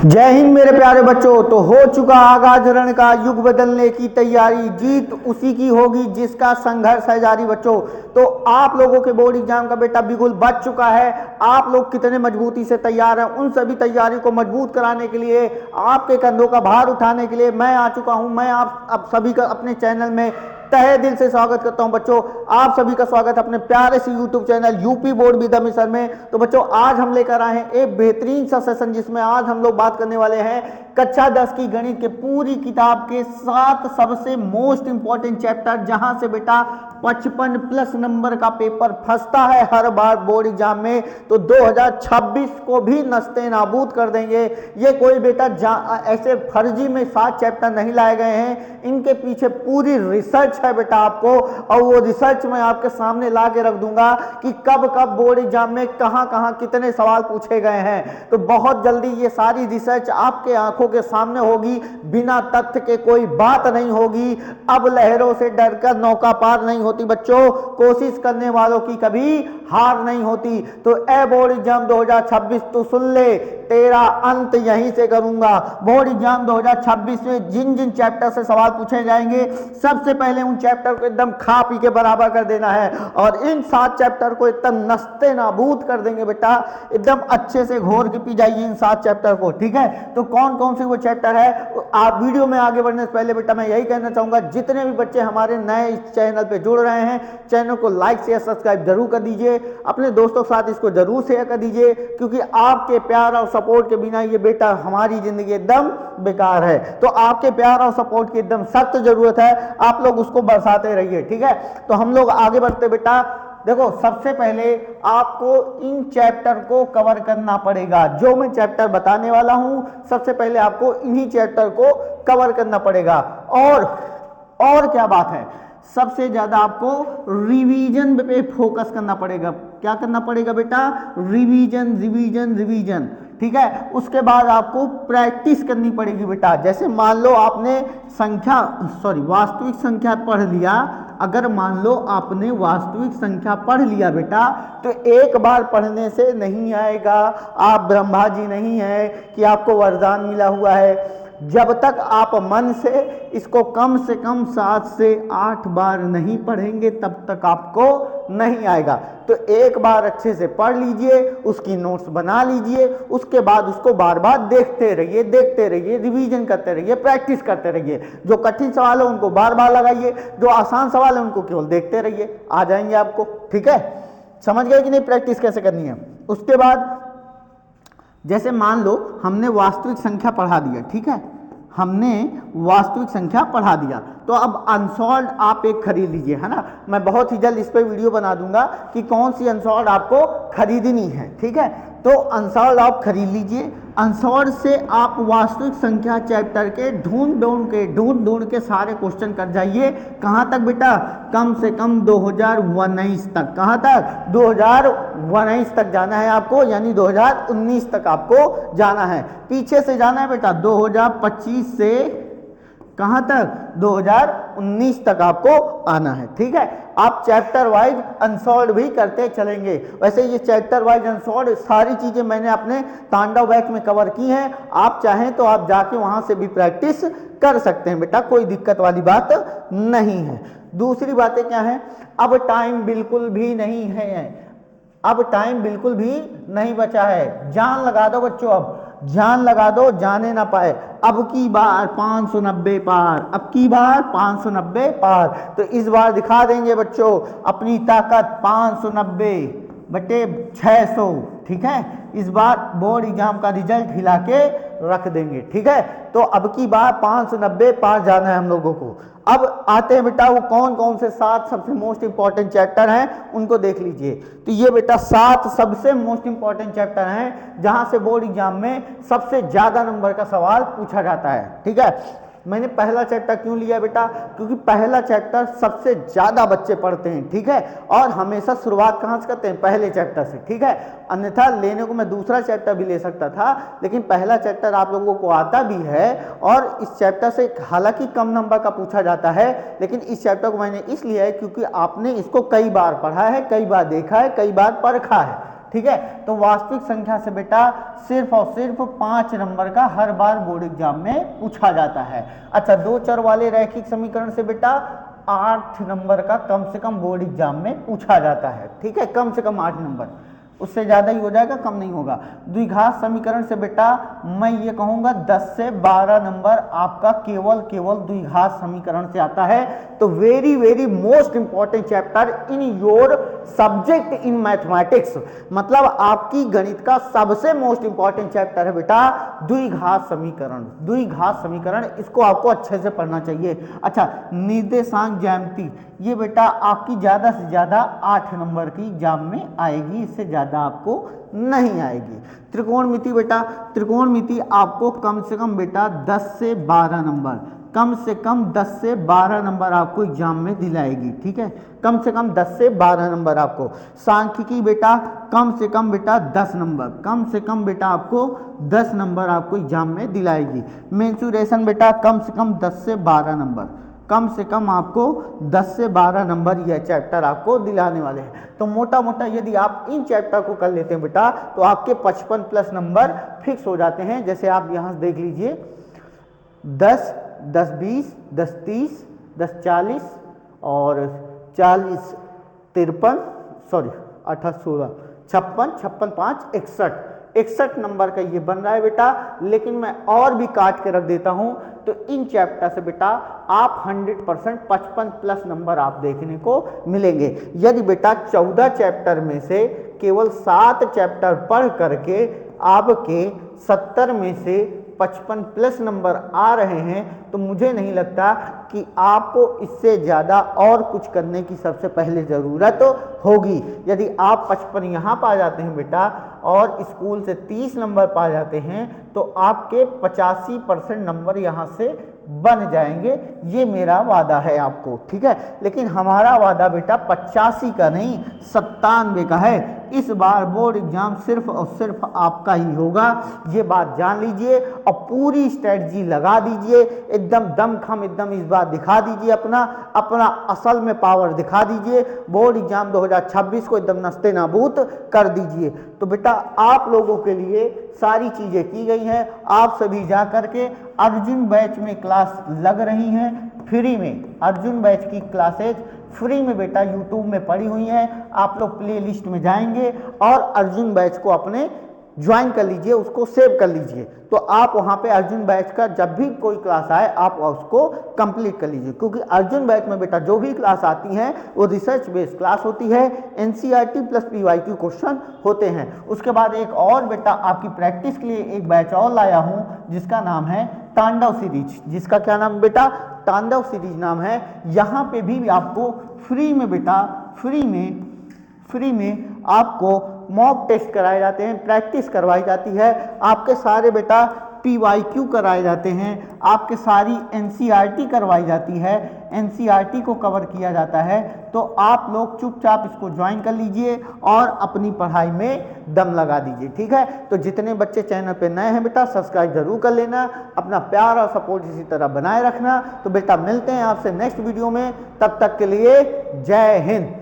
जय हिंद मेरे प्यारे बच्चों। तो हो चुका आगाज रण का, युग बदलने की तैयारी, जीत उसी की होगी जिसका संघर्ष है जारी बच्चों। तो आप लोगों के बोर्ड एग्जाम का बेटा बिगुल बच चुका है। आप लोग कितने मजबूती से तैयार हैं, उन सभी तैयारी को मजबूत कराने के लिए, आपके कंधों का भार उठाने के लिए मैं आ चुका हूं। मैं आप सभी का अपने चैनल में तहे दिल से स्वागत करता हूं बच्चों। आप सभी का स्वागत अपने प्यारे से YouTube channel UP board with mission में। तो बच्चों आज हम लेकर आए हैं एक बेहतरीन सा सेशन, जिसमें आज हम लोग बात करने वाले हैं कक्षा 10 की गणित के पूरी किताब के 7 सबसे मोस्ट इंपॉर्टेंट चैप्टर, जहां से बेटा 55+ नंबर का पेपर फंसता है हर बार बोर्ड एग्जाम में। तो 2026 को भी नस्ते नाबूद कर देंगे। ये कोई बेटा ऐसे फर्जी में 7 चैप्टर नहीं लाए गए हैं, इनके पीछे पूरी रिसर्च है बेटा आपको, और वो रिसर्च मैं आपके सामने ला के रख दूंगा कि कब कब बोर्ड एग्जाम में कहां कहां कितने सवाल पूछे गए हैं। तो बहुत जल्दी ये सारी रिसर्च आपके आंखों के सामने होगी, बिना तथ्य के कोई बात नहीं होगी। अब लहरों से डरकर नौका पार नहीं होती बच्चों, कोशिश करने वालों की कभी हार नहीं होती। तो ए बोर्ड एग्जाम 2026 तो सुन ले, तेरा अंत यहीं से करूंगा। बोर्ड एग्जाम 2026 में जिन जिन चैप्टर से सवाल पूछे जाएंगे, सबसे पहले उन चैप्टर को एकदम खा पी के बराबर कर देना है, और इन 7 चैप्टर को एकदम नस्ते नाबूद कर देंगे बेटा। एकदम अच्छे से घोर के पी जाइए इन 7 चैप्टर को, ठीक है। तो कौन कौन से वो चैप्टर है, आप वीडियो में आगे बढ़ने से पहले बेटा मैं यही कहना चाहूंगा, जितने भी बच्चे हमारे नए इस चैनल पे जुड़ रहे हैं, चैनल को लाइक शेयर सब्सक्राइब जरूर कर दीजिए, अपने दोस्तों के साथ इसको जरूर शेयर कर दीजिए, क्योंकि आपके प्यार और सपोर्ट के बिना ये बेटा हमारी जिंदगी एकदम बेकार है। तो आपके प्यार और सपोर्ट की एकदम सख्त जरूरत है, आप लोग उसको बरसाते रहिए, ठीक है। तो हम लोग आगे बढ़ते बेटा। देखो सबसे पहले आपको इन चैप्टर को कवर करना पड़ेगा। जो मैं चैप्टर बताने वाला हूं, सबसे पहले आपको इन्हीं चैप्टर को कवर करना पड़ेगा। और क्या बात है, सबसे ज्यादा आपको रिवीजन पे फोकस करना पड़ेगा। क्या करना पड़ेगा बेटा? रिवीजन रिवीजन रिवीजन, ठीक है। उसके बाद आपको प्रैक्टिस करनी पड़ेगी बेटा। जैसे मान लो आपने वास्तविक संख्या पढ़ लिया, अगर मान लो आपने वास्तविक संख्या पढ़ लिया बेटा, तो एक बार पढ़ने से नहीं आएगा। आप ब्रह्मा जी नहीं है कि आपको वरदान मिला हुआ है। जब तक आप मन से इसको कम से कम 7 से 8 बार नहीं पढ़ेंगे, तब तक आपको नहीं आएगा। तो एक बार अच्छे से पढ़ लीजिए, उसकी नोट्स बना लीजिए, उसके बाद उसको बार बार देखते रहिए, रिवीजन करते रहिए, प्रैक्टिस करते रहिए। जो कठिन सवाल है उनको बार बार लगाइए, जो आसान सवाल है उनको केवल देखते रहिए, आ जाएंगे आपको, ठीक है। समझ गए कि नहीं प्रैक्टिस कैसे करनी है? उसके बाद जैसे मान लो हमने वास्तविक संख्या पढ़ा दिया, ठीक है, हमने वास्तविक संख्या पढ़ा दिया, तो अब अनसॉल्व आप एक खरीद लीजिए, है ना। मैं बहुत ही जल्द इस पर वीडियो बना दूंगा कि कौन सी अनसॉल्व आपको खरीदनी है, ठीक है। तो अनसॉल्व आप खरीद लीजिए। अनसॉल्व से आप वास्तविक संख्या चैप्टर के ढूंढ के सारे क्वेश्चन कर जाइए। कहाँ तक बेटा? कम से कम 2019 तक। कहाँ तक? 2019 तक जाना है आपको, यानी 2019 तक आपको जाना है। पीछे से जाना है बेटा 2025 से कहां तक? 2019 तक आपको आना है, ठीक है। आप चैप्टर वाइज अनसॉल्व भी करते चलेंगे। वैसे ये चैप्टर वाइज अनसॉल्व सारी चीजें मैंने अपने तांडव बैच में कवर की हैं। आप चाहें तो आप जाके वहां से भी प्रैक्टिस कर सकते हैं बेटा, कोई दिक्कत वाली बात नहीं है। दूसरी बातें क्या है, अब टाइम बिल्कुल भी नहीं है, अब टाइम बिल्कुल भी नहीं बचा है। जान लगा दो बच्चों, अब जान लगा दो, जाने ना पाए। अब की बार 590 पार, अब की बार 590 पार। तो इस बार दिखा देंगे बच्चों अपनी ताकत, 590 बटे 600, ठीक है। इस बार बोर्ड एग्जाम का रिजल्ट हिला के रख देंगे, ठीक है। तो अब की बार 590 पार जाना है हम लोगों को। अब आते हैं बेटा वो कौन कौन से 7 सबसे मोस्ट इंपॉर्टेंट चैप्टर हैं, उनको देख लीजिए। तो ये बेटा 7 सबसे मोस्ट इंपॉर्टेंट चैप्टर हैं, जहां से बोर्ड एग्जाम में सबसे ज्यादा नंबर का सवाल पूछा जाता है, ठीक है। मैंने पहला चैप्टर क्यों लिया बेटा? क्योंकि पहला चैप्टर सबसे ज्यादा बच्चे पढ़ते हैं, ठीक है। और हमेशा शुरुआत कहां से करते हैं? पहले चैप्टर से, ठीक है। अन्यथा लेने को मैं दूसरा चैप्टर भी ले सकता था, लेकिन पहला चैप्टर आप लोगों को आता भी है, और इस चैप्टर से हालांकि कम नंबर का पूछा जाता है, लेकिन इस चैप्टर को मैंने इसलिए है क्योंकि आपने इसको कई बार पढ़ा है, कई बार देखा है, कई बार परखा है, ठीक है। तो वास्तविक संख्या से बेटा सिर्फ और सिर्फ 5 नंबर का हर बार बोर्ड एग्जाम में पूछा जाता है। अच्छा, 2 चर वाले रैखिक समीकरण से बेटा 8 नंबर का कम से कम बोर्ड एग्जाम में पूछा जाता है, ठीक है, कम से कम 8 नंबर, उससे ज्यादा ही हो जाएगा, कम नहीं होगा। द्विघात समीकरण से बेटा मैं ये कहूंगा 10 से 12 नंबर आपका केवल द्विघात समीकरण से आता है। तो very very most important chapter in your subject in mathematics, मतलब आपकी गणित का सबसे मोस्ट इंपॉर्टेंट चैप्टर है बेटा द्विघात समीकरण। द्विघात समीकरण इसको आपको अच्छे से पढ़ना चाहिए। अच्छा, निर्देशांक ज्यामिति, ये बेटा आपकी ज्यादा से ज्यादा 8 नंबर की एग्जाम में आएगी, इससे ज्यादा आपको नहीं आएगी। त्रिकोणमिति बेटा, त्रिकोणमिति आपको कम से कम बेटा 10 से 12 नंबर, कम से कम 10 से 12 नंबर आपको एग्जाम में दिलाएगी, ठीक है, कम से कम 10 से 12 नंबर आपको। सांख्यिकी बेटा कम से कम बेटा 10 नंबर, कम से कम बेटा आपको 10 नंबर आपको एग्जाम में दिलाएगी। मेंसुरेशन बेटा कम से कम 10 से 12 नंबर, कम से कम आपको 10 से 12 नंबर यह चैप्टर आपको दिलाने वाले हैं। तो मोटा मोटा यदि आप इन चैप्टर को कर लेते हैं बेटा तो आपके 55 प्लस नंबर फिक्स हो जाते हैं। जैसे आप यहाँ से देख लीजिए 10, 10, 20, 10, 30, 10, 40 और 40, 53, सॉरी 28, 16, 56, 56, 5, 61, 61 नंबर का ये बन रहा है बेटा। लेकिन मैं और भी काट के रख देता हूं तो इन चैप्टर से बेटा आप 100% 55 प्लस नंबर आप देखने को मिलेंगे। यदि बेटा 14 चैप्टर में से केवल 7 चैप्टर पढ़ करके आपके 70 में से 55 प्लस नंबर आ रहे हैं तो मुझे नहीं लगता कि आपको इससे ज़्यादा और कुछ करने की सबसे पहले ज़रूरत होगी। यदि आप 55 यहाँ पा जाते हैं बेटा और स्कूल से 30 नंबर पा जाते हैं तो आपके 85% नंबर यहाँ से बन जाएंगे, ये मेरा वादा है आपको, ठीक है। लेकिन हमारा वादा बेटा 85 का नहीं 97 का है। इस बार बोर्ड एग्जाम सिर्फ और सिर्फ आपका ही होगा, ये बात जान लीजिए और पूरी स्ट्रेटजी लगा दीजिए, एकदम दमखम एकदम इस बार दिखा दीजिए, अपना असल में पावर दिखा दीजिए। बोर्ड एग्जाम 2026 को एकदम नस्ते नाबूद कर दीजिए। तो बेटा आप लोगों के लिए सारी चीजें की गई हैं। आप सभी जा करके अर्जुन बैच में क्लास लग रही हैं फ्री में, अर्जुन बैच की क्लासेज फ्री में बेटा यूट्यूब में पड़ी हुई हैं। आप लोग प्ले लिस्ट में जाएंगे और अर्जुन बैच को अपने ज्वाइन कर लीजिए, उसको सेव कर लीजिए। तो आप वहाँ पे अर्जुन बैच का जब भी कोई क्लास आए आप उसको कंप्लीट कर लीजिए, क्योंकि अर्जुन बैच में बेटा जो भी क्लास आती हैं वो रिसर्च बेस्ड क्लास होती है, एनसीईआरटी प्लस पीवाईक्यू क्वेश्चन होते हैं। उसके बाद एक और बेटा आपकी प्रैक्टिस के लिए एक बैच और लाया हूँ जिसका नाम है तांडव सीरीज, जिसका क्या नाम बेटा तांडव सीरीज नाम है। यहाँ पे भी आपको फ्री में बेटा फ्री में आपको मॉक टेस्ट कराए जाते हैं, प्रैक्टिस करवाई जाती है, आपके सारे बेटा पीवाईक्यू कराए जाते हैं, आपके सारी एनसीईआरटी करवाई जाती है, एनसीईआरटी को कवर किया जाता है। तो आप लोग चुपचाप इसको ज्वाइन कर लीजिए और अपनी पढ़ाई में दम लगा दीजिए, ठीक है। तो जितने बच्चे चैनल पे नए हैं बेटा सब्सक्राइब जरूर कर लेना, अपना प्यार और सपोर्ट इसी तरह बनाए रखना। तो बेटा मिलते हैं आपसे नेक्स्ट वीडियो में, तब तक के लिए जय हिंद।